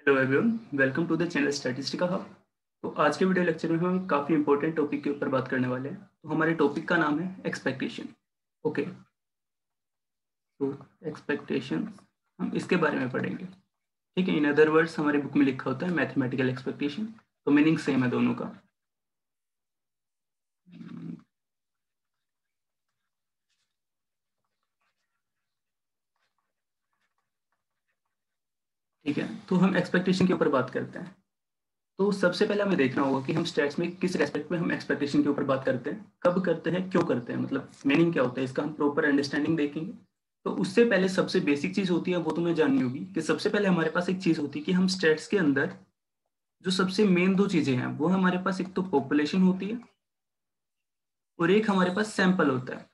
Hello everyone, welcome to the channel Statistica hub. तो आज के वीडियो लेक्चर में हम काफ़ी इंपॉर्टेंट टॉपिक के ऊपर बात करने वाले हैं। तो हमारे टॉपिक का नाम है एक्सपेक्टेशन। ओके, तो एक्सपेक्टेशन हम इसके बारे में पढ़ेंगे। ठीक है, इन अदर वर्ड्स हमारे बुक में लिखा होता है मैथमेटिकल एक्सपेक्टेशन, तो मीनिंग सेम है दोनों का। ठीक है, तो हम एक्सपेक्टेशन के ऊपर बात करते हैं। तो सबसे पहले हमें देखना होगा कि हम स्टैट्स में किस रेस्पेक्ट में हम एक्सपेक्टेशन के ऊपर बात करते हैं, कब करते हैं, क्यों करते हैं, मतलब मीनिंग क्या होता है, इसका हम प्रॉपर अंडरस्टैंडिंग देखेंगे। तो उससे पहले सबसे बेसिक चीज होती है वो तुम्हें जाननी होगी कि सबसे पहले हमारे पास एक चीज होती है कि हम स्टैट्स के अंदर जो सबसे मेन दो चीजें हैं वो हमारे पास एक तो पॉपुलेशन होती है और एक हमारे पास सैंपल होता है।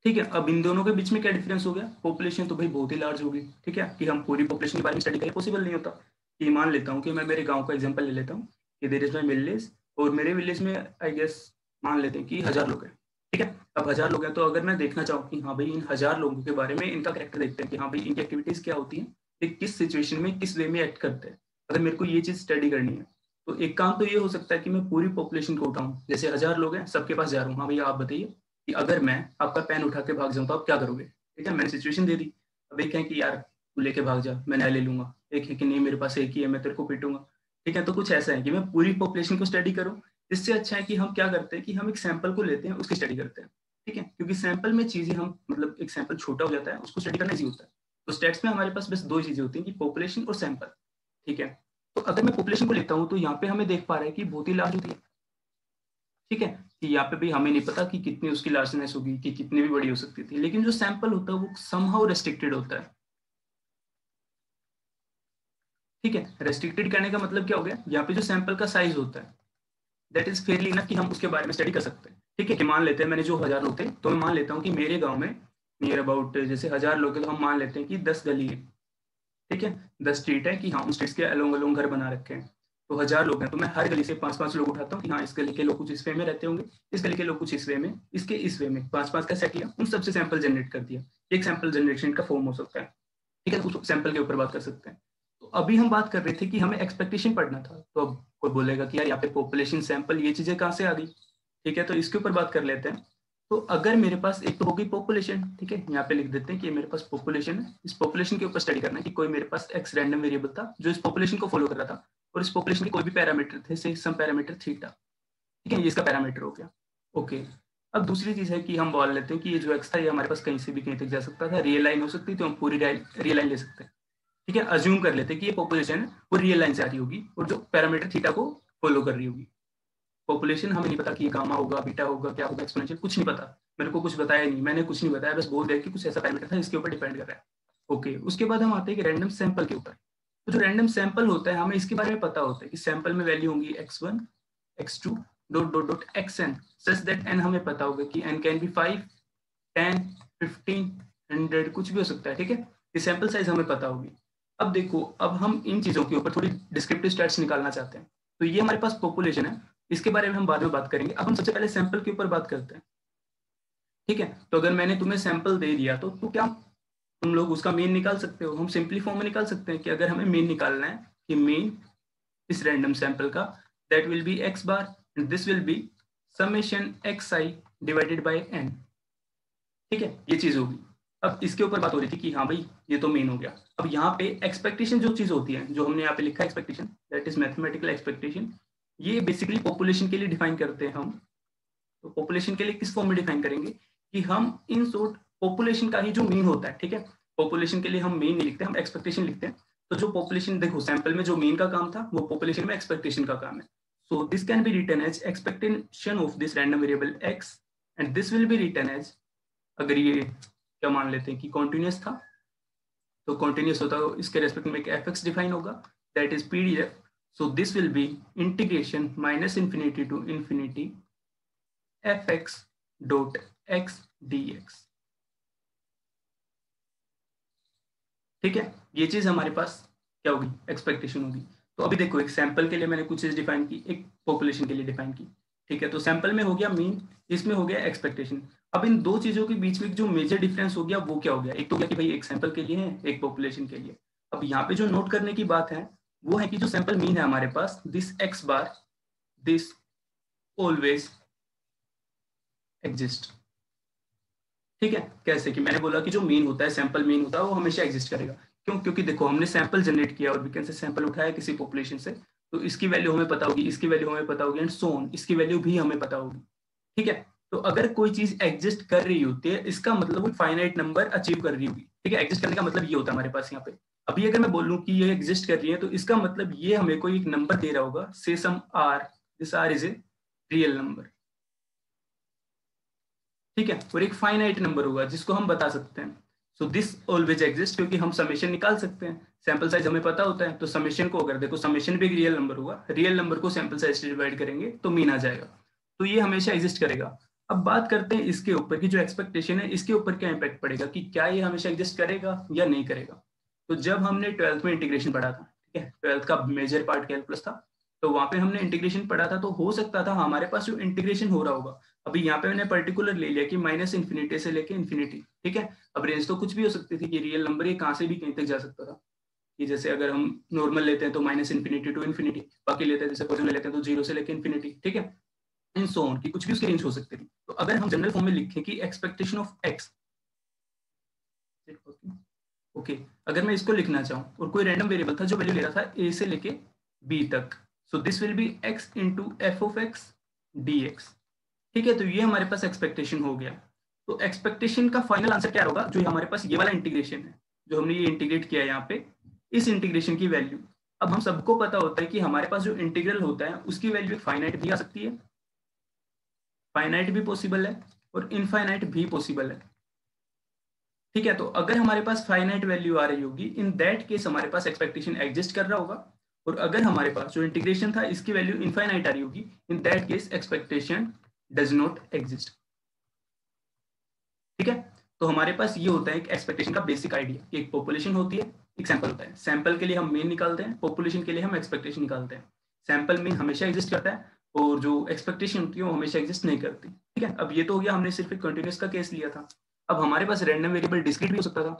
ठीक है, अब इन दोनों के बीच में क्या डिफरेंस हो गया, पॉपुलेशन तो भाई बहुत ही लार्ज होगी। ठीक है, कि हम पूरी पॉपुलेशन के बारे में स्टडी करें पॉसिबल नहीं होता। कि मान लेता हूँ कि मैं मेरे गांव का एग्जांपल ले लेता हूँ कि देयर इज माई विलेज, और मेरे विलेज में आई गेस मान लेते हैं कि 1000 लोग हैं। ठीक है, अब 1000 लोग हैं, तो अगर मैं देखना चाहूँ कि हाँ भाई इन 1000 लोगों के बारे में इनका कैरेक्टर देखते हैं कि हाँ भाई इनकी एक्टिविटीज क्या होती है, ये किस सिचुएशन में किस वे में एक्ट करते हैं, अगर मेरे को ये चीज स्टडी करनी है तो एक काम तो ये हो सकता है कि मैं पूरी पॉपुलेशन को उठाऊं, जैसे 1000 लोग हैं सबके पास जा रहा हूँ, हाँ भैया आप बताइए कि अगर मैं आपका पेन उठा के भाग जाऊं तो आप क्या करोगे। ठीक है, मैंने सिचुएशन दे दी। अब एक है कि यार तू लेके भाग जा, मैं नया ले लूंगा। एक है कि नहीं मेरे पास एक ही है, मैं तेरे को पीटूंगा। ठीक है, तो कुछ ऐसा है कि मैं पूरी पॉपुलेशन को स्टडी करूं। इससे अच्छा है कि हम क्या करते हैं कि हम एक सैंपल को लेते हैं, उसकी स्टडी करते हैं। ठीक है, क्योंकि सैंपल में चीजें हम मतलब एक सैंपल छोटा हो जाता है, उसको स्टडी करना ईजी होता है। तो स्टेट्स में हमारे पास बस दो चीजें होती हैं कि पॉपुलेशन और सैंपल। ठीक है, तो अगर मैं पॉपुलेशन को लेता हूँ तो यहाँ पे हमें देख पा रहे हैं कि बहुत ही लार्ज होती है। ठीक है, कि यहाँ पे भी हमें नहीं पता कि कितनी उसकी लार्जनेस होगी, कि कितनी भी बड़ी हो सकती थी, लेकिन जो सैंपल होता है वो समहाउ रेस्ट्रिक्टेड होता है। ठीक है, रेस्ट्रिक्टेड करने का मतलब क्या हो गया, यहाँ पे जो सैंपल का साइज होता है दैट इज फेयरली इनफ कि हम उसके बारे में स्टडी कर सकते हैं। ठीक है, कि मान लेते हैं मैंने जो 1000 लोग थे, तो मैं मान लेता हूँ कि मेरे गाँव में नियर अबाउट जैसे 1000 लोग हैं, तो हम मान लेते हैं कि 10 गली है। ठीक है, 10 स्ट्रीट है, कि हाँ उन स्ट्रीट्स के अलोंग अलोंग घर बना रखे हैं। तो 1000 लोग हैं, तो मैं हर गली से 5-5 लोग उठाता हूँ कि हाँ इस गली के लोग कुछ इस वे में रहते होंगे, इस गली के लोग कुछ इस वे में, इसके इस वे में 5-5 का सेट लिया, उन सबसे सैंपल जनरेट कर दिया। एक सैंपल जनरेशन का फॉर्म हो सकता है। ठीक है, उस सैंपल के ऊपर बात कर सकते हैं। तो अभी हम बात कर रहे थे कि हमें एक्सपेक्टेशन पढ़ना था, तो अब कोई बोलेगा कि यार यहाँ पे पॉपुलेशन सैंपल ये चीजें कहाँ से आ गई। ठीक है, तो इसके ऊपर बात कर लेते हैं। तो अगर मेरे पास एक तो होगी पॉपुलेशन, ठीक है, यहाँ पे लिख देते हैं कि मेरे पास पॉपुलेशन है, इस पॉपुलेशन के ऊपर स्टडी करना है कि कोई मेरे पास एक्स रैंडम वेरिएबल था जो इस पॉपुलेशन को फॉलो कर रहा था, और इस पॉपुलेशन के कोई भी पैरामीटर थे, से सम पैरामीटर थीटा। ठीक है, ये इसका पैरामीटर हो गया। ओके, अब दूसरी चीज है कि हम बोल लेते हैं कि ये जो एक्स था ये हमारे पास कहीं से भी कहीं तक जा सकता था, रियल लाइन हो सकती तो हम पूरी रियल लाइन ले सकते हैं। ठीक है, अज्यूम कर लेते हैं कि ये पॉपुलेशन है वो रियल लाइन से आ रही होगी और जो पैरामीटर थीटा को फॉलो कर रही होगी। पॉपुलेशन हमें नहीं पता कि ये गामा होगा, बीटा होगा, क्या होगा, एक्सपोनेंशियल कुछ नहीं पता। मेरे को कुछ बताया नहीं, मैंने कुछ नहीं बताया, बस बोल दिया कि कुछ ऐसा पैरामीटर था इसके ऊपर डिपेंड कर रहा है। ओके, उसके बाद हम आते हैं कि रैंडम सैंपल के ऊपर। तो जो रैंडम सैंपल होता है हमें इसके बारे में पता होता है कि सैंपल में वैल्यू होंगी x1 x2 dot dot dot xn, such that n हमें पता होगा कि n कैन बी 5 10 15 100 कुछ भी हो सकता है। ठीक है, ये सैंपल साइज हमें पता होगी। अब देखो, अब हम इन चीजों के ऊपर थोड़ी डिस्क्रिप्टिव स्टैट्स निकालना चाहते हैं। तो ये हमारे पास पॉपुलेशन है, इसके बारे में हम बाद में बात करेंगे। अब हम सबसे पहले सैंपल के ऊपर बात करते हैं। ठीक है, तो अगर मैंने तुम्हें सैंपल दे दिया तो क्या तुम लोग उसका मीन निकाल सकते हो। हम सिंपली फॉर्म में निकाल सकते हैं कि अगर हमें मीन निकालना है कि मीन इस रैंडम सैंपल का, that will be X bar and this will be summation X I divided by N. ठीक है, ये चीज होगी। अब इसके ऊपर बात हो रही थी कि हाँ भाई ये तो मेन हो गया। अब यहाँ पे एक्सपेक्टेशन जो चीज होती है, जो हमने यहाँ पे लिखा है expectation, that is mathematical expectation, ये बेसिकली पॉपुलेशन के लिए डिफाइन करते हैं हम। तो पॉपुलेशन के लिए किस फॉर्म में डिफाइन करेंगे कि हम इन शॉर्ट पॉपुलेशन का ही जो मीन होता है। ठीक है, पॉपुलेशन के लिए हम मीन नहीं लिखते, हम एक्सपेक्टेशन लिखते हैं। तो जो पॉपुलेशन देखो सैंपल में जो मीन का काम था वो पॉपुलेशन में एक्सपेक्टेशन का काम है। So this can be written as expectation of this random variable X and this will be written as, अगर ये क्या मान लेते हैं कि कॉन्टिन्यूस था, तो कॉन्टिन्यूस होता है इसके रेस्पेक्ट में एक एफ एक्स डिफाइन होगा, that is P D F. So this will be integration minus infinity to infinity F X dot X D X. ठीक है, ये चीज हमारे पास क्या होगी, एक्सपेक्टेशन होगी। तो अभी देखो, एक सैंपल के लिए मैंने कुछ चीज डिफाइन की, एक पॉपुलेशन के लिए डिफाइन की। ठीक है, तो सैंपल में हो गया मीन, इसमें हो गया एक्सपेक्टेशन। अब इन दो चीजों के बीच में जो मेजर डिफरेंस हो गया वो क्या हो गया, एक तो क्या कि भाई एक सैंपल के लिए है, एक पॉपुलेशन के लिए। अब यहाँ पे जो नोट करने की बात है वो है कि जो सैंपल मीन है हमारे पास, this x bar this always exist. ठीक है, कैसे कि मैंने बोला कि जो मीन होता है, सैंपल मीन होता है, वो हमेशा एग्जिस्ट करेगा। क्यों? क्योंकि देखो हमने सैंपल जनरेट किया और वीकेंड से सैंपल उठाया किसी पॉपुलेशन से, तो इसकी वैल्यू हमें पता होगी, इसकी वैल्यू हमें पता होगी एंड सो ऑन, इसकी वैल्यू भी हमें पता होगी। ठीक है, तो अगर कोई चीज एग्जिस्ट कर रही होती है, इसका मतलब वो फाइनाइट नंबर अचीव कर रही होगी। ठीक है, एग्जिस्ट करने का मतलब ये होता है हमारे पास यहाँ पे। अभी अगर मैं बोलूँ कि ये एग्जिस्ट कर रही है, तो इसका मतलब ये हमें कोई एक नंबर दे रहा होगा, say some R, this R is a real number. ठीक है, और एक फाइनाइट नंबर होगा जिसको हम बता सकते हैं। सो दिस ऑलवेज एग्जिस्ट, क्योंकि हम समेशन निकाल सकते हैं, सैंपल साइज हमें पता होता है। तो समेशन को अगर देखो, समेशन भी एक रियल नंबर होगा, रियल नंबर को सैंपल साइज से डिवाइड करेंगे तो मीन आ जाएगा। तो ये हमेशा एग्जिस्ट करेगा। अब बात करते हैं इसके ऊपर की जो एक्सपेक्टेशन है, इसके ऊपर क्या इंपैक्ट पड़ेगा कि क्या ये हमेशा एग्जिस्ट करेगा या नहीं करेगा। तो जब हमने 12th में इंटीग्रेशन पढ़ा था, ठीक है, 12th का मेजर पार्ट कैलकुलस था, तो वहां पे हमने इंटीग्रेशन पढ़ा था, तो हो सकता था हमारे पास जो इंटीग्रेशन हो रहा होगा, अभी यहाँ पे मैंने पर्टिकुलर ले लिया कि माइनस इन्फिनिटी से लेके इन्फिनिटी। ठीक है, अब रेंज तो कुछ भी हो सकती थी कि रियल नंबर ये कहाँ से भी कहीं तक जा सकता था, कि जैसे अगर हम नॉर्मल लेते हैं तो माइनस इन्फिनिटी टू इन्फिनिटी, बाकी लेते हैं जैसे क्वेश्चन लेते हैं तो जीरो से लेके इन्फिनिटी। ठीक है, इन सो ऑन की कुछ भी उसकी रेंज हो सकती थी। तो अगर हम जनरल फॉर्म में लिखें कि एक्सपेक्टेशन ऑफ एक्स, ओके, अगर मैं इसको लिखना चाहूँ और कोई रैंडम वेरिएबल था जो वैल्यू ले रहा था ए से लेके बी तक, सो this will be x into F of x D X. ठीक है, तो ये हमारे पास एक्सपेक्टेशन हो गया। तो एक्सपेक्टेशन का फाइनल आंसर क्या होगा, जो हमारे पास ये वाला इंटीग्रेशन है, जो हमने ये इंटीग्रेट किया है यहाँ पे, इस इंटीग्रेशन की वैल्यू। अब हम सबको पता होता है कि हमारे पास जो इंटीग्रल होता है उसकी वैल्यू फाइनाइट भी आ सकती है, फाइनाइट भी पॉसिबल है और इनफाइनाइट भी पॉसिबल है। ठीक है, तो अगर हमारे पास फाइनाइट वैल्यू आ रही होगी, इन दैट केस हमारे पास एक्सपेक्टेशन एग्जिस्ट कर रहा होगा। और अगर हमारे पास जो इंटीग्रेशन था इसकी वैल्यू इनफाइनाइट आ रही होगी, इन that case expectation does not exist. ठीक है, तो हमारे पास ये होता है एक एक्सपेक्टेशन का बेसिक आइडिया। एक पॉपुलेशन होती है, एक सैंपल होता है। सैंपल के लिए हम मीन निकालते हैं, पॉपुलेशन के लिए हम एक्सपेक्टेशन निकालते हैं। सैंपल मीन हमेशा एग्जिस्ट करता है और जो एक्सपेक्टेशन होती है वो हमेशा एग्जिस्ट नहीं करती। ठीक है, अब ये तो हो गया, हमने सिर्फ एक कंटिन्यूस का केस लिया था। अब हमारे पास रैंडम वेरिएबल डिस्क्रीट भी हो सकता था।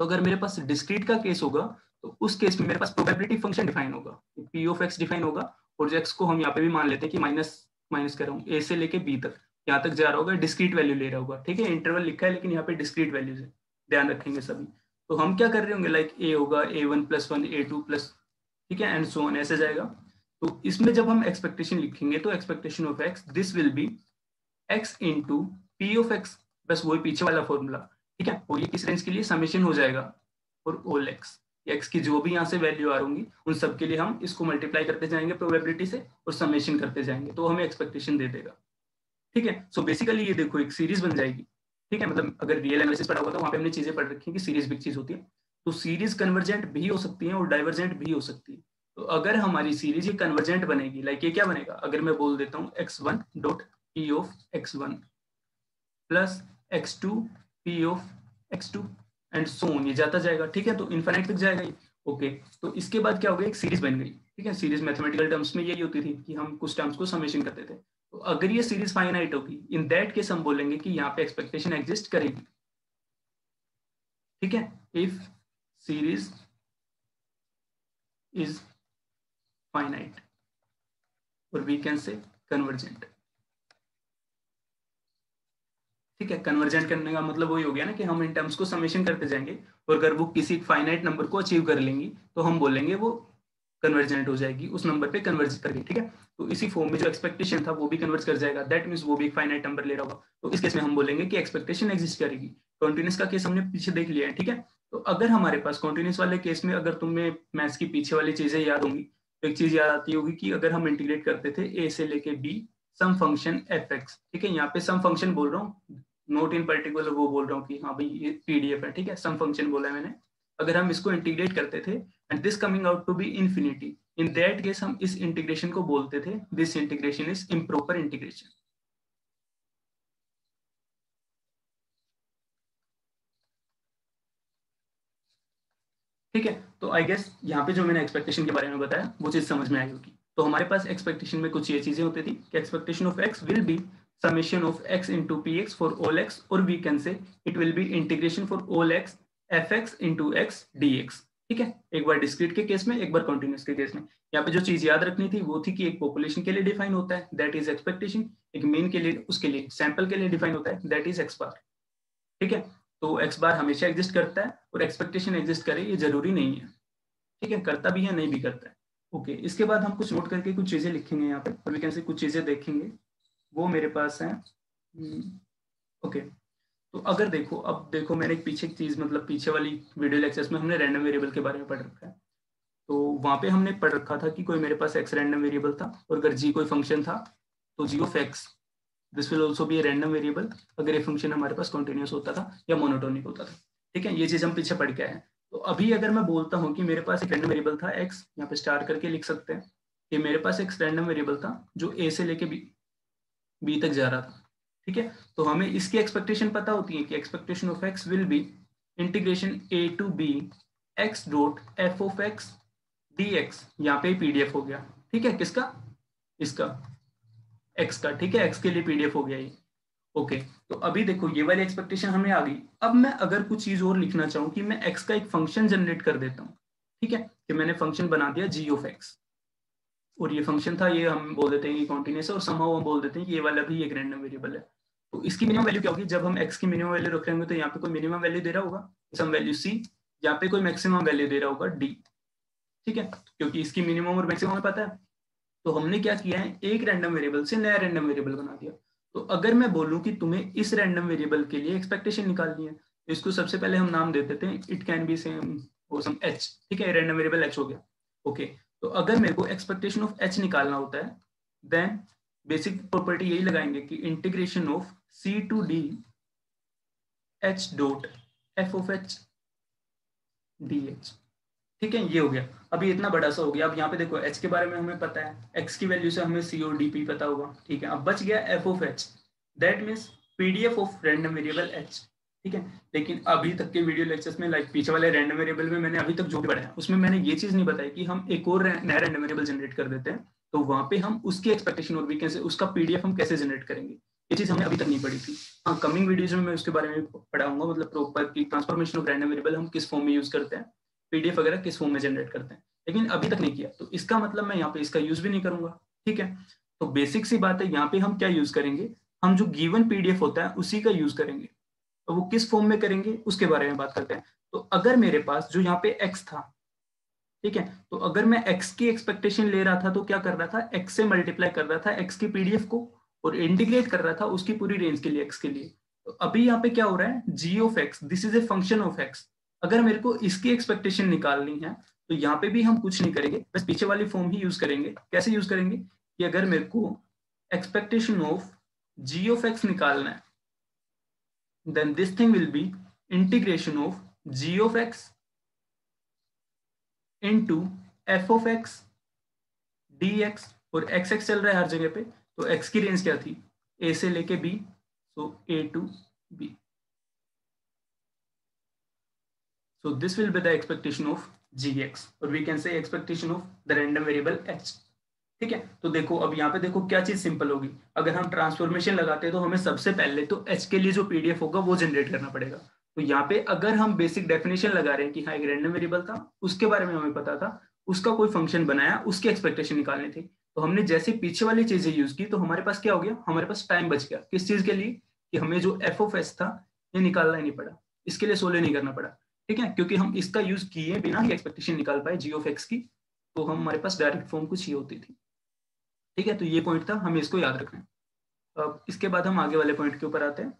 तो अगर मेरे पास डिस्क्रीट का केस होगा, तो उस केस में मेरे पास प्रोबेबिलिटी फंक्शन डिफाइन होगा, पी ऑफ एक्स डिफाइन होगा, और जो एक्स को हम यहाँ पे भी मान लेते हैं कि माइनस माइनस कर रहा हूँ, ए से लेके बी तक, यहाँ तक जा रहा होगा, डिस्क्रीट वैल्यू ले रहा होगा। ठीक है, इंटरवल लिखा है लेकिन यहाँ पे डिस्क्रीट वैल्यूज है, ध्यान रखेंगे सभी। तो हम क्या कर रहे होंगे, लाइक ए होगा a1+1 a2+, ठीक है, एंड सो ऑन, ऐसे जाएगा। तो इसमें जब हम एक्सपेक्टेशन लिखेंगे तो expectation of x, this will be x into P of x, बस वही पीछे वाला फॉर्मूला। ठीक है, और ये किस रेंज के लिए समेशन हो जाएगा, और ऑल एक्स, एक्स की जो भी यहाँ से वैल्यू आ रही उन सब के लिए हम इसको मल्टीप्लाई करते जाएंगे प्रोबेबिलिटी से और समेशन करते जाएंगे, तो हमें एक्सपेक्टेशन दे देगा। ठीक है, सो बेसिकली ये देखो एक सीरीज बन जाएगी। ठीक है, मतलब अगर रियल एनालिसिस पढ़ा हुआ तो वहां पे हमने चीजें पढ़ रखी है कि सीरीज भी चीज होती है। तो सीरीज कन्वर्जेंट भी हो सकती है और डाइवर्जेंट भी हो सकती है। तो अगर हमारी सीरीज ये कन्वर्जेंट बनेगी, लाइक ये क्या बनेगा, अगर मैं बोल देता हूँ x1 dot P of x1 plus x2 P of x2 and so on, ये जाता जाएगा। ठीक है, तो इनफाइनाइट तक जाएगा ये। ओके, तो इसके बाद क्या हो गया, एक सीरीज बन गई। ठीक है, सीरीज मैथमेटिकल टर्म्स में यही होती थी कि हम कुछ टर्म्स को समेशन करते थे। तो अगर ये सीरीज फाइनाइट होगी, इन दैट केस हम बोलेंगे कि यहाँ पे एक्सपेक्टेशन एग्जिस्ट करेगी। ठीक है, इफ सीरीज इज फाइनाइट, और वी कैन से कन्वर्जेंट। ठीक है, कन्वर्जेंट करने का मतलब वही हो गया ना कि हम इन टर्म्स को समेशन करते जाएंगे, और अगर वो किसी फाइनाइट नंबर को अचीव कर लेंगी तो हम बोलेंगे वो कन्वर्जेंट हो जाएगी, उस नंबर पे कन्वर्ज करके। ठीक है, तो इसी फॉर्म में जो एक्सपेक्टेशन था वो भी कन्वर्ज कर जाएगा, दैट मींस वो भी एक फाइनाइट नंबर ले रहा होगा। तो इस केस में हम बोलेंगे कि एक्सपेक्टेशन एग्जिस्ट करेगी। कॉन्टिन्यूस का केस हमने पीछे देख लिया है। ठीक है, तो अगर हमारे पास कॉन्टिन्यूस वाले केस में, अगर तुम्हें मैथ्स की पीछे वाली चीजें याद होंगी, तो एक चीज याद आती होगी कि अगर हम इंटीग्रेट करते थे ए से लेके B some function F X. ठीक है, यहाँ पे सम फंक्शन बोल रहा हूँ, नोट इन पर्टिकुलर वो बोल रहा हूँ कि हाँ भाई ये पीडीएफ है। ठीक है, सम फंक्शन बोला है मैंने। अगर हम इसको इंटीग्रेट करते थे and this coming out to be infinity, in that case हम इस इंटीग्रेशन को बोलते थे this integration is improper integration. ठीक है, तो आई गेस यहाँ पे जो मैंने एक्सपेक्टेशन के बारे में बताया वो चीज समझ में आई होगी। तो हमारे पास एक्सपेक्टेशन में कुछ ये चीजें होती थी कि expectation of X will B summation of x into px for all x, or we can say it will be integration for all x fx into x dx। ठीक है, एक बार डिस्क्रीट के केस में, एक बार कॉन्टिन्यूस के case में। यहाँ पे जो चीज याद रखनी थी वो थी कि एक पॉपुलेशन के लिए डिफाइन होता है दैट इज एक्सपेक्टेशन, एक मीन के लिए, उसके लिए सैंपल के लिए डिफाइन होता है दैट इज एक्स बार। ठीक है, तो एक्स बार हमेशा एग्जिस्ट करता है और एक्सपेक्टेशन एग्जिस्ट करे ये जरूरी नहीं है। ठीक है, करता भी है नहीं भी करता है। ओके, इसके बाद हम कुछ नोट करके कुछ चीजें लिखेंगे यहाँ पे, और वी कैन से कुछ चीजें देखेंगे वो मेरे पास है। ओके, तो अगर देखो, अब देखो मैंने एक पीछे एक चीज, मतलब पीछे वाली वीडियो लेक्चर्स में हमने रैंडम वेरिएबल के बारे में पढ़ रखा है। तो वहां पे हमने पढ़ रखा था कि कोई मेरे पास एक्स रैंडम वेरिएबल था, और अगर जी कोई फंक्शन था तो g of x this will also be a random variable, अगर ये फंक्शन हमारे पास कॉन्टिन्यूस होता था या मोनोटोनिक होता था। ठीक है, ये चीज हम पीछे पढ़ के आए हैं। तो अभी अगर मैं बोलता हूँ कि मेरे पास एक रैंडम वेरिएबल था एक्स, यहाँ पे स्टार करके लिख सकते हैं कि मेरे पास एक रैंडम वेरिएबल था जो ए से लेके बी तक जा रहा था। ठीक है, तो हमें इसकी एक्सपेक्टेशन पता होती है कि expectation of X will be integration A to B X dot F of x D X. यहाँ पे पीडीएफ हो गया। ठीक है, किसका? इसका, एक्स का। ठीक है, एक्स के लिए पीडीएफ हो गया ये। ओके, तो अभी देखो ये वाली एक्सपेक्टेशन हमें आ गई। अब मैं अगर कुछ चीज और लिखना चाहूँ कि मैं एक्स का एक फंक्शन जनरेट कर देता हूँ। ठीक है, कि मैंने फंक्शन बना दिया जी ऑफ एक्स, और ये फंक्शन था, ये हम बोल देते हैं कि कॉन्टिन्यूस है, और समहाउ हम बोल देते हैं कि ये वाला भी एक रैंडम वेरिएबल है। तो इसकी मिनिमम वैल्यू क्या होगी? जब हम एक्स की मिनिमम वैल्यू रख रहे होंगे तो यहाँ पे कोई मिनिमम वैल्यू दे रहा होगा, सम वैल्यू सी, यहाँ पे कोई मैक्सिमम वैल्यू दे रहा होगा डी। ठीक है, क्योंकि इसकी मिनिमम और मैक्सिमम हमें पता है। तो हमने क्या किया है, एक रैंडम वेरिएबल से नया रैंडम वेरिएबल बना दिया। तो अगर मैं बोलूं कि तुम्हें इस रैंडम वेरिएबल के लिए एक्सपेक्टेशन निकालनी है, तो इसको सबसे पहले हम नाम दे देते हैं इट कैन बी सेम और सम एच। ठीक है, रैंडम वेरिएबल एच हो गया। ओके, तो अगर मेरे को एक्सपेक्टेशन ऑफ एच निकालना होता है, देन बेसिक प्रॉपर्टी यही लगाएंगे कि integration of C to D H dot F of H D H. ठीक है, ये हो गया। अभी इतना बड़ा सा हो गया। अब यहाँ पे देखो एच के बारे में हमें पता है, एक्स की वैल्यू से हमें सी और डी पी पता होगा। ठीक है, अब बच गया F of H, that means PDF of random variable H. ठीक है, लेकिन अभी तक के वीडियो लेक्चर्स में, लाइक पीछे वाले रैंडम वेरिएबल में मैंने अभी तक जो भी पढ़ा है उसमें मैंने ये चीज नहीं बताई कि हम एक और नया रैंडम वेरिएबल जनरेट कर देते हैं, तो वहां पे हम उसकी एक्सपेक्टेशन और वीकेंड से उसका पीडीएफ हम कैसे जनरेट करेंगे, ये चीज हमने अभी तक नहीं पढ़ी थी। हाँ, कमिंग वीडियोज में मैं उसके बारे में पढ़ाऊंगा, मतलब प्रॉपर की ट्रांसफॉर्मेशन ऑफ रैंडम वेरिएबल हम किस फॉर्म में यूज करते हैं, पीडीएफ वगैरह किस फॉर्म में जनरेट करते हैं, लेकिन अभी तक नहीं किया। तो इसका मतलब मैं यहाँ पे इसका यूज भी नहीं करूंगा। ठीक है, तो बेसिक सी बात है, यहाँ पे हम क्या यूज करेंगे, हम जो गिवन पीडीएफ होता है उसी का यूज करेंगे। तो वो किस फॉर्म में करेंगे उसके बारे में बात करते हैं। तो अगर मेरे पास जो यहाँ पे एक्स था, ठीक है, तो अगर मैं एक्स की एक्सपेक्टेशन ले रहा था तो क्या कर रहा था, एक्स से मल्टीप्लाई कर रहा था एक्स की पीडीएफ को, और इंटीग्रेट कर रहा था उसकी पूरी रेंज के लिए एक्स के लिए। तो अभी यहाँ पे क्या हो रहा है, g of x this is a function of x. अगर मेरे को इसकी एक्सपेक्टेशन निकालनी है तो यहाँ पे भी हम कुछ नहीं करेंगे, बस पीछे वाली फॉर्म ही यूज करेंगे। कैसे यूज करेंगे कि अगर मेरे को expectation of ji of X निकालना है, then this thing will be integration of g of x into f of x dx, और x x चल रहा है हर जगह पे, तो x की रेंज क्या थी, a से लेके b, so a to b, so this will be the expectation of gx, or we can say expectation of the random variable h। ठीक है, तो देखो अब यहाँ पे देखो क्या चीज सिंपल होगी, अगर हम ट्रांसफॉर्मेशन लगाते हैं तो हमें सबसे पहले तो h के लिए जो पीडीएफ होगा वो जनरेट करना पड़ेगा। तो यहाँ पे अगर हम बेसिक डेफिनेशन लगा रहे हैं कि हाँ एक रैंडम वेरिएबल था, उसके बारे में हमें पता था, उसका कोई फंक्शन बनाया, उसकी एक्सपेक्टेशन निकालनी थी, तो हमने जैसे पीछे वाली चीजें यूज की तो हमारे पास क्या हो गया, हमारे पास टाइम बच गया। किस चीज के लिए, कि हमें जो एफ ऑफ एस था ये निकालना ही नहीं पड़ा, इसके लिए सोल्व नहीं करना पड़ा। ठीक है, क्योंकि हम इसका यूज किए बिना ही एक्सपेक्टेशन निकाल पाए जी ऑफ एक्स की, तो हमारे पास डायरेक्ट फॉर्म कुछ ही होती थी। ठीक है, तो ये पॉइंट था, हमें इसको याद रखना है। अब इसके बाद हम आगे वाले पॉइंट के ऊपर आते हैं।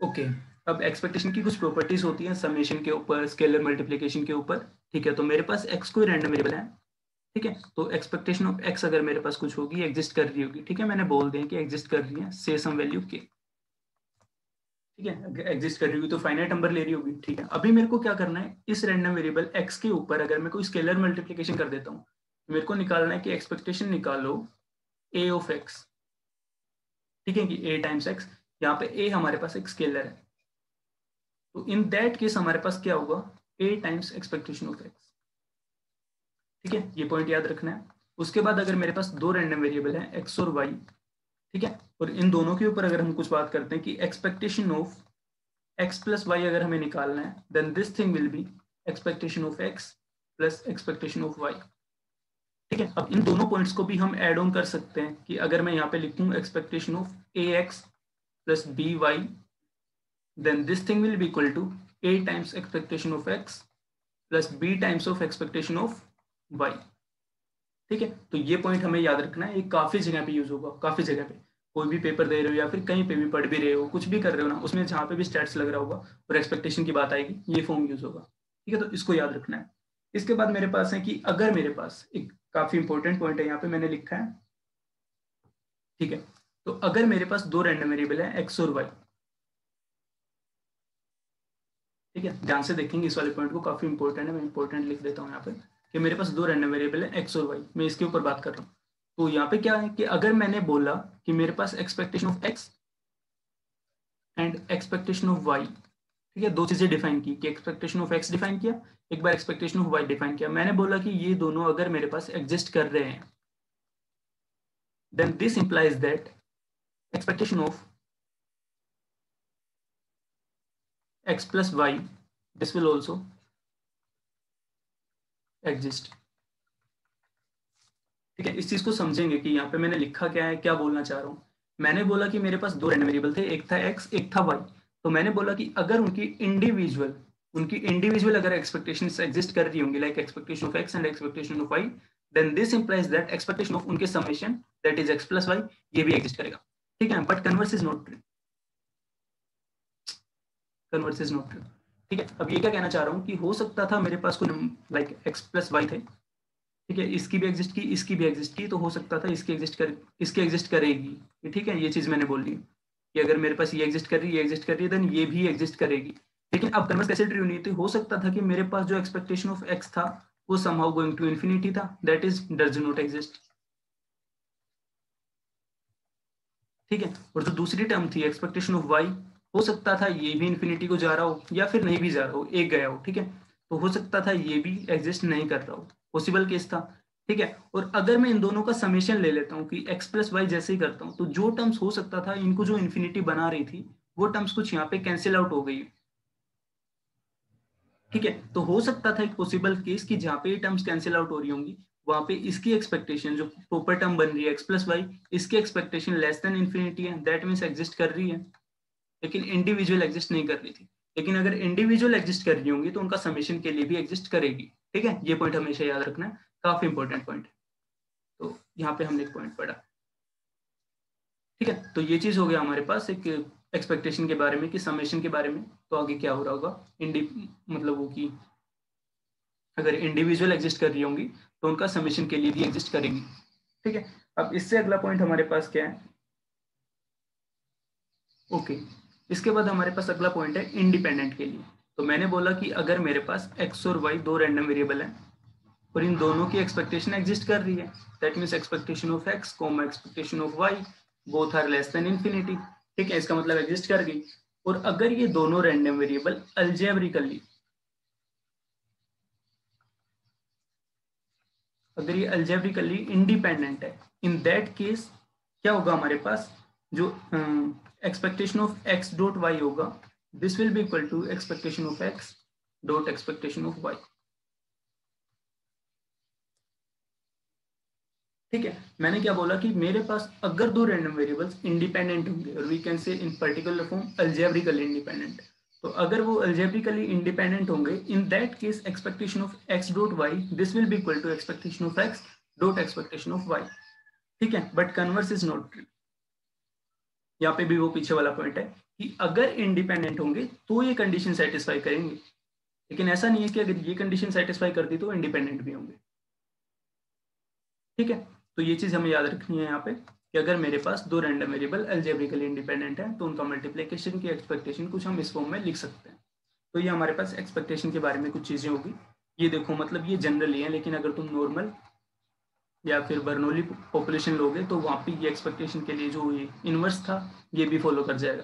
ओके, अब एक्सपेक्टेशन की कुछ प्रॉपर्टीज होती हैं समेशन के ऊपर, स्केलर मल्टीप्लिकेशन के ऊपर। ठीक है, तो मेरे पास एक्स कोई रैंडम वेरिएबल है। ठीक है, तो एक्सपेक्टेशन ऑफ एक्स अगर मेरे पास कुछ होगी, एग्जिस्ट कर रही होगी। ठीक है, मैंने बोल दिया कि एग्जिस्ट कर रही है, से सम वैल्यू के। ठीक है, अगर एग्जिस्ट कर रही होगी तो फाइनाइट नंबर ले रही होगी। ठीक है, अभी मेरे को क्या करना है, इस रैंडम वेरिएबल एक्स के ऊपर अगर मैं कोई स्केलर मल्टीप्लिकेशन कर देता हूँ, मेरे को निकालना है कि एक्सपेक्टेशन निकालो ए ऑफ एक्स। ठीक है, कि a टाइम्स एक्स, यहाँ पे a हमारे पास एक स्केलर है, तो इन दैट केस हमारे पास क्या होगा, a times expectation of x. ठीक है, ये पॉइंट याद रखना है। उसके बाद अगर मेरे पास दो रैंडम वेरिएबल हैं x और y, ठीक है, और इन दोनों के ऊपर अगर हम कुछ बात करते हैं कि expectation of x plus Y अगर हमें निकालना है, then this thing will be expectation of x plus expectation of Y. ठीक है, अब इन दोनों पॉइंट्स को भी हम ऐड ऑन कर सकते हैं कि अगर मैं यहाँ पे लिखूं expectation of A x plus B Y, then this thing will be equal to A times expectation of x plus B times of expectation of Y. ठीक है, तो ये पॉइंट हमें याद रखना है, ये काफी जगह पे यूज होगा, काफी जगह पे कोई भी पेपर दे रहे हो या फिर कहीं पे भी पढ़ भी रहे हो, कुछ भी कर रहे हो ना, उसमें जहाँ पे भी स्टैट्स लग रहा होगा और एक्सपेक्टेशन की बात आएगी, ये फॉर्म यूज होगा। ठीक है, तो इसको याद रखना है। इसके बाद मेरे पास है कि अगर मेरे पास एक काफी इंपॉर्टेंट पॉइंट है यहाँ पे मैंने लिखा है। ठीक है, तो अगर मेरे पास दो रैंडम वेरिएबल है एक्स और वाई, ठीक है, ध्यान से देखेंगे इस वाले पॉइंट को, काफी इंपॉर्टेंट है, मैं इंपॉर्टेंट लिख देता हूँ यहाँ पे कि मेरे पास दो रैंडम वेरिएबल है एक्स और वाई, मैं इसके ऊपर बात कर रहा हूँ। तो यहाँ पे क्या है कि अगर मैंने बोला कि मेरे पास expectation of x and expectation of Y, ठीक है, दो चीजें डिफाइन की कि एक्सपेक्टेशन ऑफ एक्स डिफाइन किया, एक बार एक्सपेक्टेशन ऑफ वाई डिफाइन किया, मैंने बोला कि ये दोनों अगर मेरे पास एग्जिस्ट कर रहे हैं, then this implies that expectation of x plus y this will also exist। ठीक है, इस चीज को समझेंगे कि यहाँ पे मैंने लिखा क्या है, क्या बोलना चाह रहा हूँ। मैंने बोला कि मेरे पास दो रैंडम वेरिएबल थे, एक था x एक था y, तो मैंने बोला कि अगर उनकी इंडिविजुअल अगर एक्सपेक्टेशंस एग्जिस्ट कर रही होंगी, like expectation of x and expectation of y, then this implies that expectation of उनके summation that is x plus y ये भी एग्जिस्ट करेगा। ठीक है, but converse is not true, converse is not true. ठीक है, अब ये क्या कहना चाह रहा हूँ कि हो सकता था मेरे पास कोई लाइक x प्लस वाई थे, ठीक है, इसकी भी एग्जिस्ट की इसकी भी एग्जिस्ट की, तो हो सकता था इसकी एग्जिस्ट करेगी। ठीक है, ये चीज मैंने बोल दी कि अगर मेरे पास ये एग्जिस्ट कर रही है, ये एग्जिस्ट कर रही है, देन ये भी एग्जिस्ट करेगी। लेकिन अब कन्वर्स कैसे ट्रू नहीं थी, हो सकता था कि मेरे पास जो एक्सपेक्टेशन ऑफ एक्स था वो समहाउ गोइंग टू इन्फिनिटी था, that is does not exist. ठीक है, और जो दूसरी टर्म थी एक्सपेक्टेशन ऑफ वाई, हो सकता था ये भी इन्फिनिटी को जा रहा हो या फिर नहीं भी जा रहा हो, एक गया हो। ठीक है, तो हो सकता था ये भी एग्जिस्ट नहीं कर रहा हो, पॉसिबल केस था। ठीक है, और अगर मैं इन दोनों का समेशन ले लेता हूँ कि x प्लस वाई जैसे ही करता हूँ, तो जो टर्म्स हो सकता था इनको जो इन्फिनिटी बना रही थी वो टर्म्स कुछ यहाँ पे कैंसिल आउट हो गई। ठीक है, तो हो सकता था एक पॉसिबल केस कि जहाँ पे ये टर्म्स कैंसिल आउट हो रही होंगी, वहां पे इसकी एक्सपेक्टेशन जो प्रॉपर टर्म बन रही है x प्लस वाई, इसकी एक्सपेक्टेशन लेस देन इन्फिनिटी है, दैट मीन्स एग्जिस्ट कर रही है, लेकिन इंडिविजुअल एग्जिस्ट नहीं कर रही थी। लेकिन अगर इंडिविजुअल एग्जिस्ट कर रही होंगी तो उनका समेशन के लिए भी एग्जिस्ट करेगी। ठीक है, ये पॉइंट हमेशा याद रखना है, काफी इंपॉर्टेंट पॉइंट है। तो यहाँ पे हमने एक पॉइंट पढ़ा। ठीक है, तो ये चीज हो गया हमारे पास एक एक्सपेक्टेशन के बारे में कि समेशन के बारे में। तो आगे क्या हो रहा होगा, मतलब वो कि अगर इंडिविजुअल एग्जिस्ट कर रही होंगी तो उनका समेशन के लिए भी एग्जिस्ट करेंगी। ठीक है, अब इससे अगला पॉइंट हमारे पास क्या है, ओके, इसके बाद हमारे पास अगला पॉइंट है इंडिपेंडेंट के लिए। तो मैंने बोला कि अगर मेरे पास x और y दो रैंडम वेरिएबल हैं और इन दोनों की एक्सपेक्टेशन एग्जिस्ट कर रही है, that means expectation of x comma expectation of y both are less than infinity. ठीक है, इसका मतलब एग्जिस्ट कर गई। और अगर ये दोनों रैंडम वेरिएबल अलजेब्रिकली, अगर ये अलजेब्रिकली इंडिपेंडेंट है, इन दैट केस क्या होगा हमारे पास, जो expectation of x dot y होगा, this will be equal to expectation of x dot expectation of y। ठीक है, मैंने क्या बोला कि मेरे पास अगर दो रैंडम वेरिएबल्स इंडिपेंडेंट होंगे, और we can say in particular form algebraically independent, तो अगर वो अलजेब्रिकली इंडिपेंडेंट होंगे, in that case expectation of x dot y this will be equal to expectation of x dot expectation of y। ठीक है, but converse is not true. यहाँ पे भी वो पीछे वाला पॉइंट है कि अगर इंडिपेंडेंट होंगे तो ये कंडीशन सेटिस्फाई करेंगे, लेकिन ऐसा नहीं है कि अगर ये कंडीशन सेटिस्फाई कर दी तो इंडिपेंडेंट भी होंगे। ठीक है, तो ये चीज हमें याद रखनी है यहाँ पे कि अगर मेरे पास दो रैंडम वेरिएबल अलजेब्रिकली इंडिपेंडेंट है तो उनका मल्टीप्लिकेशन की एक्सपेक्टेशन कुछ हम इस फॉर्म में लिख सकते हैं। तो ये हमारे पास एक्सपेक्टेशन के बारे में कुछ चीजें होगी। ये देखो, मतलब ये जनरली है, लेकिन अगर तुम नॉर्मल या फिर बर्नौली पॉपुलेशन लोगे तो वहाँ पे ये एक्सपेक्टेशन के लिए जो ये इनवर्स था ये भी फॉलो कर जाएगा।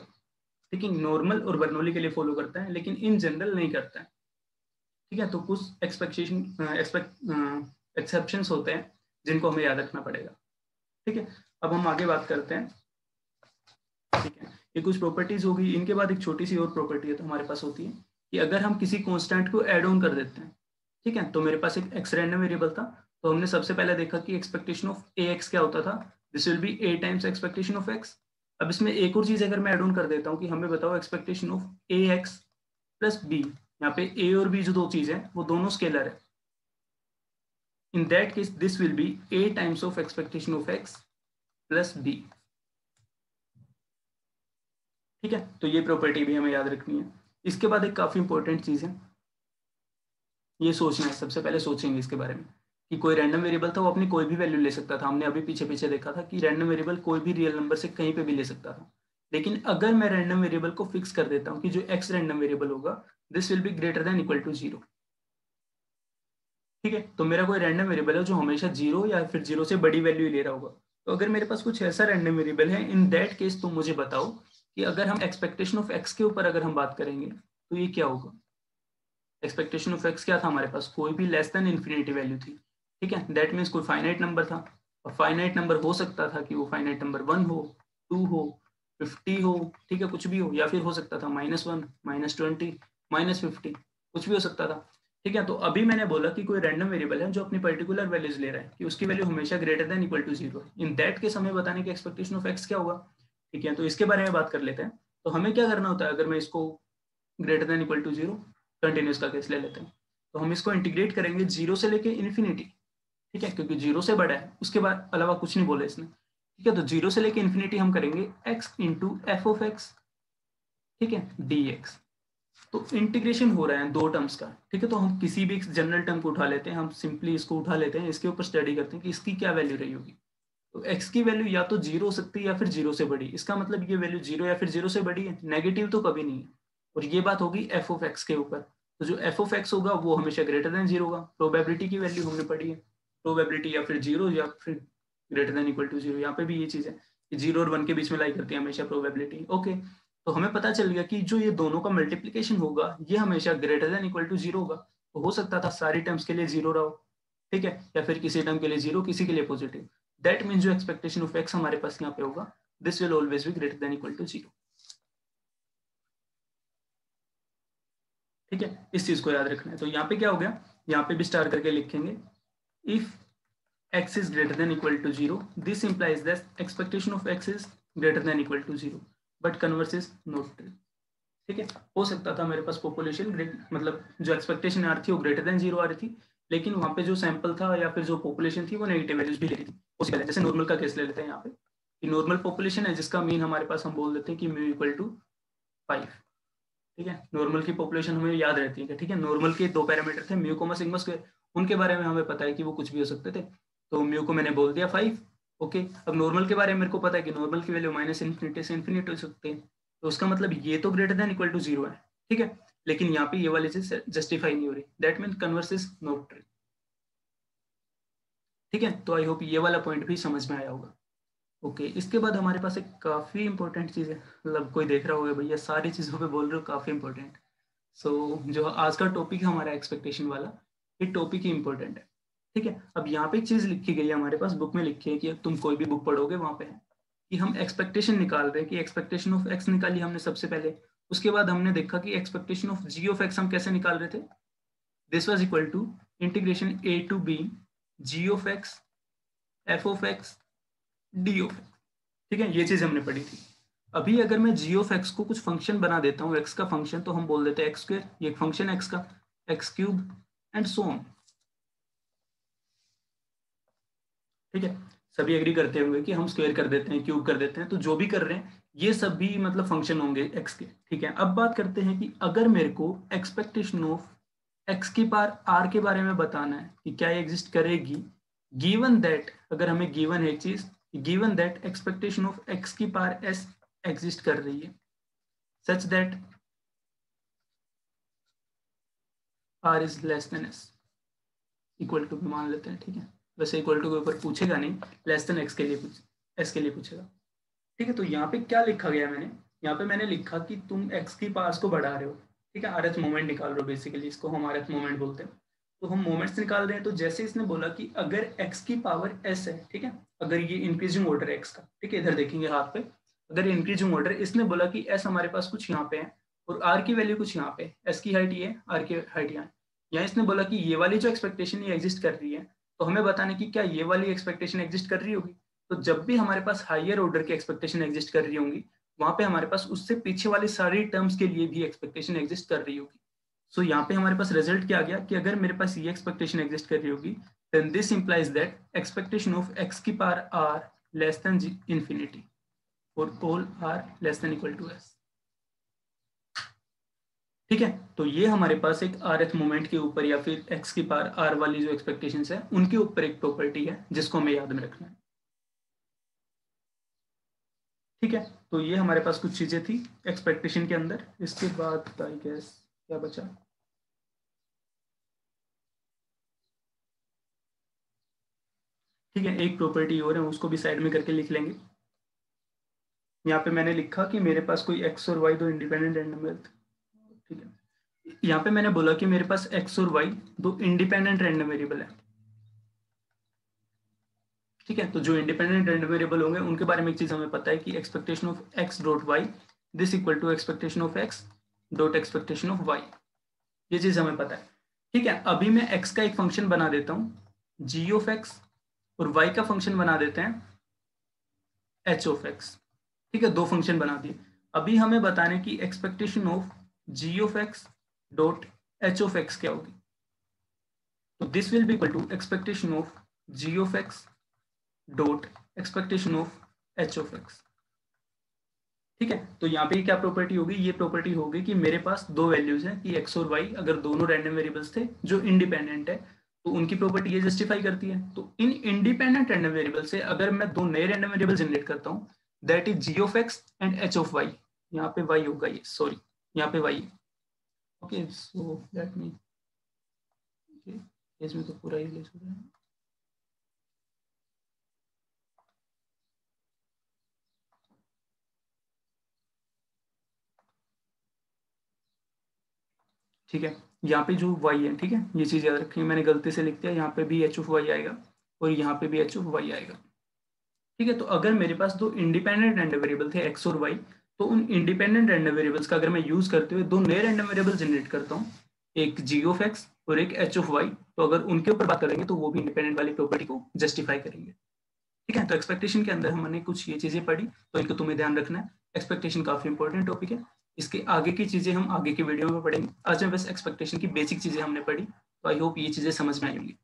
ठीक है, नॉर्मल और बर्नौली के लिए फॉलो करता है, लेकिन इन जनरल नहीं करता है। ठीक है, तो कुछ एक्सेप्शंस होते हैं जिनको हमें याद रखना पड़ेगा। ठीक है, अब हम आगे बात करते हैं। ठीक है, ये कुछ प्रॉपर्टीज होगी, इनके बाद एक छोटी सी और प्रॉपर्टी है तो हमारे पास होती है कि अगर हम किसी कांस्टेंट को ऐड ऑन कर देते हैं, ठीक है, तो मेरे पास एक एक्स रैंडम वेरिएबल था, तो हमने सबसे पहले देखा कि एक्सपेक्टेशन ऑफ ए एक्स क्या होता था, this will be a times expectation of x. अब इसमें एक और चीज अगर मैं ऐड ऑन कर देता हूँ कि हमें बताओ expectation of A x plus b, यहाँ पे ए और बी जो दो चीज है वो दोनों स्केलर है, in that case this will be a times of expectation of x plus b. ठीक है, तो ये प्रॉपर्टी भी हमें याद रखनी है। इसके बाद एक काफी इंपॉर्टेंट चीज है, ये सोचना है, सबसे पहले सोचेंगे इसके बारे में कि कोई रैंडम वेरिएबल था वो अपनी कोई भी वैल्यू ले सकता था। हमने अभी पीछे पीछे देखा था कि रैंडम वेरिएबल कोई भी रियल नंबर से कहीं पे भी ले सकता था, लेकिन अगर मैं रैंडम वेरिएबल को फिक्स कर देता हूँ कि जो एक्स रैंडम वेरिएबल होगा this will be greater than equal to zero. ठीक है, तो मेरा कोई रैंडम वेरिएबल है जो हमेशा जीरो या फिर जीरो से बड़ी वैल्यू ले रहा होगा। तो अगर मेरे पास कुछ ऐसा रैंडम वेरिएबल है, इन दैट केस तो मुझे बताओ कि अगर हम एक्सपेक्टेशन ऑफ एक्स के ऊपर अगर हम बात करेंगे तो ये क्या होगा। एक्सपेक्टेशन ऑफ एक्स क्या था हमारे पास, कोई भी लेस देन इन्फिनिटी वैल्यू थी। ठीक है, दैट मीन्स कोई फाइनाइट नंबर था, और फाइनाइट नंबर हो सकता था कि वो फाइनाइट नंबर 1 हो, 2 हो, 50 हो, ठीक है, कुछ भी हो, या फिर हो सकता था -1, -20, -50, कुछ भी हो सकता था। ठीक है, तो अभी मैंने बोला कि कोई रैंडम वेरिएबल है जो अपनी पर्टिकुलर वैल्यूज ले रहा है कि उसकी वैल्यू हमेशा greater than equal to zero. In that case हमें बताने की एक्सपेक्टेशन ऑफ एक्स क्या होगा। ठीक है, तो इसके बारे में बात कर लेते हैं। तो हमें क्या करना होता है, अगर मैं इसको greater than equal to zero continuous का केस ले लेते हैं, तो हम इसको इंटीग्रेट करेंगे जीरो से लेके इन्फिनिटी। ठीक है, क्योंकि जीरो से बड़ा है, उसके बाद अलावा कुछ नहीं बोला इसने। ठीक है, तो जीरो से लेके इन्फिनिटी हम करेंगे x into F of x, ठीक है, डी एक्स। तो इंटीग्रेशन हो रहा है दो टर्म्स का। ठीक है, तो हम किसी भी जनरल टर्म को उठा लेते हैं, हम सिंपली इसको उठा लेते हैं, इसके ऊपर स्टडी करते हैं कि इसकी क्या वैल्यू रही होगी। तो x की वैल्यू या तो जीरो हो सकती है या फिर जीरो से बड़ी, इसका मतलब ये वैल्यू जीरो या फिर जीरो से बड़ी है, नेगेटिव तो कभी नहीं है। और ये बात होगी एफ ऑफ एक्स के ऊपर, तो जो एफ ऑफ एक्स होगा वो हमेशा ग्रेटर देन जीरो होगा। प्रोबेबिलिटी की वैल्यू हमने पढ़ी है, प्रोबेबिलिटी या फिर जीरो या फिर greater than equal to zero. यहाँ पे भी ये चीज है कि जीरो और वन के बीच में लाई करती है हमेशा प्रोबेबिलिटी। ओके, तो हमें पता चल गया कि जो ये दोनों का मल्टीप्लीकेशन होगा ये हमेशा greater than equal to zero होगा। तो हो सकता था सारी टर्म्स के लिए जीरो रहो, ठीक है, या फिर किसी टर्म के लिए जीरो, किसी के लिए पॉजिटिव। दैट मीन्स जो एक्सपेक्टेशन ऑफ एक्स हमारे पास यहाँ पे होगा this will always be greater than equal to zero. ठीक है, इस चीज को याद रखना है। तो यहाँ पे क्या हो गया, यहाँ पे भी स्टार करके लिखेंगे, if x is greater than equal to 0 this implies that expectation of x is greater than equal to 0 but converse is not true। ठीक है, हो सकता था मेरे पास पॉपुलेशन मतलब जो एक्सपेक्टेशन आ रही थी वो ग्रेटर देन जीरो आ रही थी, लेकिन वहां पे जो सैंपल था या फिर जो पॉपुलेशन थी वो नेगेटिव वैल्यूज भी ले रही थी। उसी तरह जैसे नॉर्मल का केस ले लेते हैं यहाँ पे कि नॉर्मल पॉपुलेशन है जिसका मीन हमारे पास हम बोल देते हैं कि म्यू इक्वल टू 5। ठीक है, नॉर्मल की पॉपुलेशन हमें याद रहती है। ठीक है, नॉर्मल के दो पैरामीटर थे म्यू कोमा सिग्मा स्क्वायर, उनके बारे में हमें पता है कि वो कुछ भी हो सकते थे, तो म्यू को मैंने बोल दिया 5। ओके, अब नॉर्मल के बारे में मेरे को पता है कि नॉर्मल की वैल्यू माइनस इन्फिनिटी से इन्फिनिटी हो सकती है, तो उसका मतलब ये तो greater than equal to zero है। ठीक है, लेकिन यहाँ पे ये वाली चीज जस्टिफाई नहीं हो रही, that mean converse is not true. ठीक है, तो आई होप ये वाला पॉइंट भी समझ में आया होगा। ओके, इसके बाद हमारे पास एक काफी इंपॉर्टेंट चीज है, मतलब कोई देख रहा होगा भैया सारी चीजों पे बोल रहे हो काफी इंपॉर्टेंट। सो जो आज का टॉपिक है हमारा एक्सपेक्टेशन वाला, ये टॉपिक ही इंपॉर्टेंट है। ठीक है, अब यहाँ पे एक चीज लिखी गई है हमारे पास बुक में, लिखी है कि तुम कोई भी बुक पढ़ोगे वहां पे है कि हम एक्सपेक्टेशन निकाल रहे हैं, कि एक्सपेक्टेशन ऑफ एक्स निकाली हमने सबसे पहले, उसके बाद हमने देखा कि expectation of ji of x हम कैसे निकाल रहे थे। This was equal to integration A to b g of x f of x d of x. ठीक है, ये चीज हमने पढ़ी थी। अभी अगर मैं जी ऑफ एक्स को कुछ फंक्शन बना देता हूँ, एक्स का फंक्शन, तो हम बोल देते हैं एक्स स्क्वायर, ये एक फंक्शन है एक्स का, x cube and so on. ठीक है, सभी एग्री करते होंगे कि हम स्क्वायर कर देते हैं, क्यूब कर देते हैं, तो जो भी कर रहे हैं ये सभी मतलब फंक्शन होंगे एक्स के। ठीक है, अब बात करते हैं कि अगर मेरे को एक्सपेक्टेशन ऑफ एक्स की पावर आर के बारे में बताना है कि क्या ये एग्जिस्ट करेगी, गिवन दैट, अगर हमें गिवन है एक चीज, given that expectation of x की पावर एस एग्जिस्ट कर रही है such that r is less than s, equal to भी मान लेते हैं। ठीक है, वैसे इक्वल टू के ऊपर पूछेगा नहीं, लेस देन एक्स के लिए एस के लिए पूछेगा। ठीक है, तो यहाँ पे क्या लिखा गया मैंने, यहाँ पे मैंने लिखा कि तुम एक्स की पावर्स को बढ़ा रहे हो। ठीक है, आर एच मोमेंट निकाल रहे हो, बेसिकली इसको हम आर एच मोमेंट बोलते हैं। तो हम मोमेंट्स निकाल रहे हैं, तो जैसे इसने बोला कि अगर एक्स की पावर एस है, ठीक है, अगर ये इंक्रीजिंग ऑर्डर है एक्स का, ठीक है, इधर देखेंगे हाथ पे, अगर इंक्रीजिंग ऑर्डर, इसने बोला कि एस हमारे पास कुछ यहाँ पे है और आर की वैल्यू कुछ यहाँ पे, एस की हाइट ये, आर की हाइट यहाँ। यहाँ इसने बोला कि ये वाली जो एक्सपेक्टेशन ये एग्जिस्ट कर रही है, तो हमें बताना कि क्या ये वाली एक्सपेक्टेशन एग्जिस्ट कर रही होगी। तो जब भी हमारे पास हायर ऑर्डर की एक्सपेक्टेशन एग्जिस्ट कर रही होंगी, वहां पे हमारे पास उससे पीछे वाली सारी टर्म्स के लिए भी एक्सपेक्टेशन एग्जिस्ट कर रही होगी। सो यहाँ पे हमारे पास रिजल्ट क्या आ गया कि अगर मेरे पास ये एक्सपेक्टेशन एग्जिस्ट कर रही होगी, then this implies that expectation of x की power r less than infinity for all r less than equal to s। ठीक है, तो ये हमारे पास एक rth मोमेंट के ऊपर या फिर x की पावर r वाली जो एक्सपेक्टेशंस है उनके ऊपर एक प्रॉपर्टी है जिसको हमें याद में रखना है। ठीक है, तो ये हमारे पास कुछ चीजें थी एक्सपेक्टेशन के अंदर। इसके बाद आई गेस क्या बचा, ठीक है, एक प्रॉपर्टी और है, उसको भी साइड में करके लिख लेंगे। यहाँ पे मैंने लिखा कि मेरे पास कोई x और y दो इंडिपेंडेंट रैंडम वेरिएबल, ठीक है। यहाँ पे मैंने बोला कि मेरे पास x और y दो इंडिपेंडेंट रैंडम वेरिएबल है। ठीक है, तो जो इंडिपेंडेंट रैंडम वेरिएबल होंगे उनके बारे में एक चीज हमें पता है कि expectation of x dot y this equal to expectation of x dot expectation of y, ये चीज हमें पता है। ठीक है, अभी मैं x का एक फंक्शन बना देता हूँ g ऑफ x और y का फंक्शन बना देते हैं h ऑफ x। ठीक है, दो फंक्शन बना दिए। अभी हमें बताने की expectation of g of x dot h of x क्या होगी। तो this will be equal to expectation of g of x dot expectation of h of x। ठीक है, तो यहाँ पे क्या प्रॉपर्टी होगी, ये प्रॉपर्टी होगी कि मेरे पास दो वैल्यूज हैं कि x और y अगर दोनों रैंडम वेरिएबल्स थे जो इंडिपेंडेंट है, तो उनकी प्रॉपर्टी ये जस्टिफाई करती है। तो इन इंडिपेंडेंट रैंडम वेरिएबल से अगर मैं दो नए रैंडम वेरिएबल जनरेट करता हूँ, that is g of x and h of y। यहाँ पे y होगा, ये सॉरी यहाँ पे y। Okay, so that mean इसमें तो पूरा ही लेस हो रहा है। ठीक है, यहाँ पे जो y है, ठीक है, ये चीज याद रखेंगे, मैंने गलती से लिख दिया, यहाँ पे भी h ऑफ y आएगा और यहाँ पे भी h ऑफ y आएगा। ठीक है, तो अगर मेरे पास दो इंडिपेंडेंट रैंडम वेरिएबल थे x और y, तो उन इंडिपेंडेंट रैंडम वेरिएबल्स का अगर मैं यूज करते हुए दो नए रैंडम वेरिएबल जनरेट करता हूँ, एक g ऑफ x और एक h ऑफ y, तो अगर उनके ऊपर बात करेंगे तो वो भी इंडिपेंडेंट वाली प्रॉपर्टी को जस्टिफाई करेंगे। ठीक है, तो एक्सपेक्टेशन के अंदर हमने कुछ ये चीजें पढ़ी, तो इनको तुम्हें ध्यान रखना है। एक्सपेक्टेशन काफी इंपॉर्टेंट टॉपिक है, इसके आगे की चीजें हम आगे की वीडियो में पढ़ेंगे। आज में बस एक्सपेक्टेशन की बेसिक चीजें हमने पढ़ी, तो आई होप ये चीजें समझ में आई होंगी।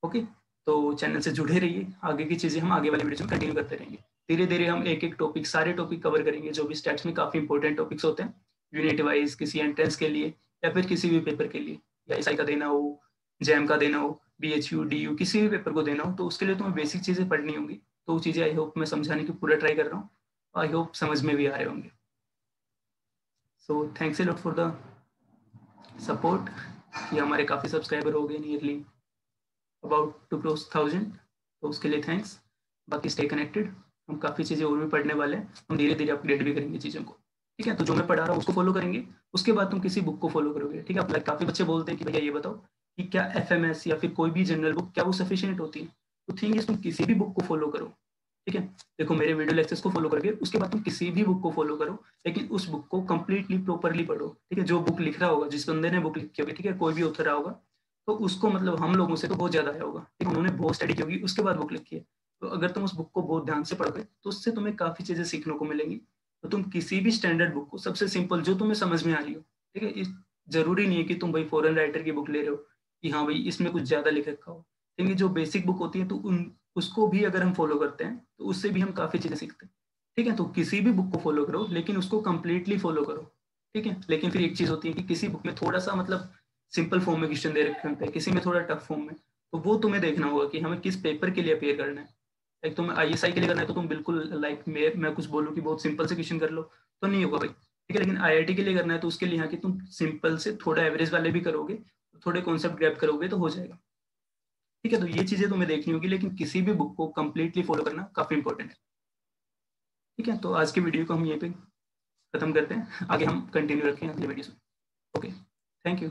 ओके, तो चैनल से जुड़े रहिए, आगे की चीजें हम आगे वाले वीडियो में कंटिन्यू करते रहेंगे। धीरे धीरे हम एक एक टॉपिक, सारे टॉपिक कवर करेंगे जो भी स्टैट्स में काफी इंपॉर्टेंट टॉपिक्स होते हैं, यूनिट वाइज, किसी एंट्रेंस के लिए या फिर किसी भी पेपर के लिए, या एसआई का देना हो, जैम का देना हो, बीएचयू डीयू किसी भी पेपर को देना हो, तो उसके लिए तुम्हें बेसिक चीजें पढ़नी होंगी। तो वो चीजें आई होप मैं समझाने की पूरा ट्राई कर रहा हूँ, आई होप समझ में भी आ रहे होंगे। So thanks a lot for the support, कि हमारे काफ़ी सब्सक्राइबर हो गए, नियरली अबाउट टू क्रॉस 1000, तो उसके लिए थैंक्स। बाकी स्टे कनेक्टेड, हम काफ़ी चीज़ें और भी पढ़ने वाले हैं, हम धीरे धीरे अपडेट भी करेंगे चीज़ों को। ठीक है, तो जो मैं पढ़ा रहा हूँ उसको फॉलो करेंगे, उसके बाद तुम किसी बुक को फॉलो करोगे। ठीक है, काफ़ी बच्चे बोलते हैं कि भैया ये बताओ कि क्या एफएमएस या फिर कोई भी जनरल बुक क्या वो सफिशिएंट होती है। तो थिंग इज तुम किसी भी बुक को फॉलो करो। ठीक है, देखो मेरे वीडियो लेक्चर्स को फॉलो करके उसके बाद तुम किसी भी बुक को फॉलो करो, लेकिन उस बुक को कंप्लीटली प्रॉपरली पढ़ो। ठीक है, जो बुक लिख रहा होगा, जिस बंदे ने बुक लिखी होगी, ठीक है, कोई भी ऑथर रहा होगा, तो उसको मतलब हम लोगों से तो बहुत ज्यादा आया होगा। ठीक है, उन्होंने बहुत स्टडी की होगी, उसके बाद बुक लिखी है। तो अगर तुम उस बुक को बहुत ध्यान से पढ़ोगे तो उससे तुम्हें काफी चीजें सीखने को मिलेंगी। तो तुम किसी भी स्टैंडर्ड बुक को, सबसे सिंपल जो तुम्हें समझ में आ रही हो, ठीक है, जरूरी नहीं है कि तुम भाई फॉरेन राइटर की बुक ले रहे हो कि हाँ भाई इसमें कुछ ज्यादा लिख रखा हो। ठीक है, जो बेसिक बुक होती है तो उसको भी अगर हम फॉलो करते हैं तो उससे भी हम काफी चीजें सीखते हैं। ठीक है, तो किसी भी बुक को फॉलो करो, लेकिन उसको कंप्लीटली फॉलो करो। ठीक है, लेकिन फिर एक चीज होती है कि किसी बुक में थोड़ा सा मतलब सिंपल फॉर्म में क्वेश्चन दे रखे होते हैं, किसी में थोड़ा टफ फॉर्म में, तो वो तुम्हें देखना होगा कि हमें किस पेपर के लिए अपेयर करना है। लाइक तुम्हें आईएसआई के लिए करना है तो तुम बिल्कुल लाइक मैं कुछ बोलूँ कि बहुत सिंपल से क्वेश्चन कर लो, तो नहीं होगा भाई। ठीक है, लेकिन आईआईटी के लिए करना है तो उसके लिए यहाँ की तुम सिंपल से थोड़ा एवरेज वाले भी करोगे, थोड़े कॉन्सेप्ट ग्रैब करोगे तो हो जाएगा। ठीक है, तो ये चीजें तुम्हें देखनी होगी, लेकिन किसी भी बुक को कंप्लीटली फॉलो करना काफी इंपॉर्टेंट है। ठीक है, तो आज की वीडियो को हम यहीं पे खत्म करते हैं, आगे हम कंटिन्यू रखें अगले वीडियो में। Okay, thank you.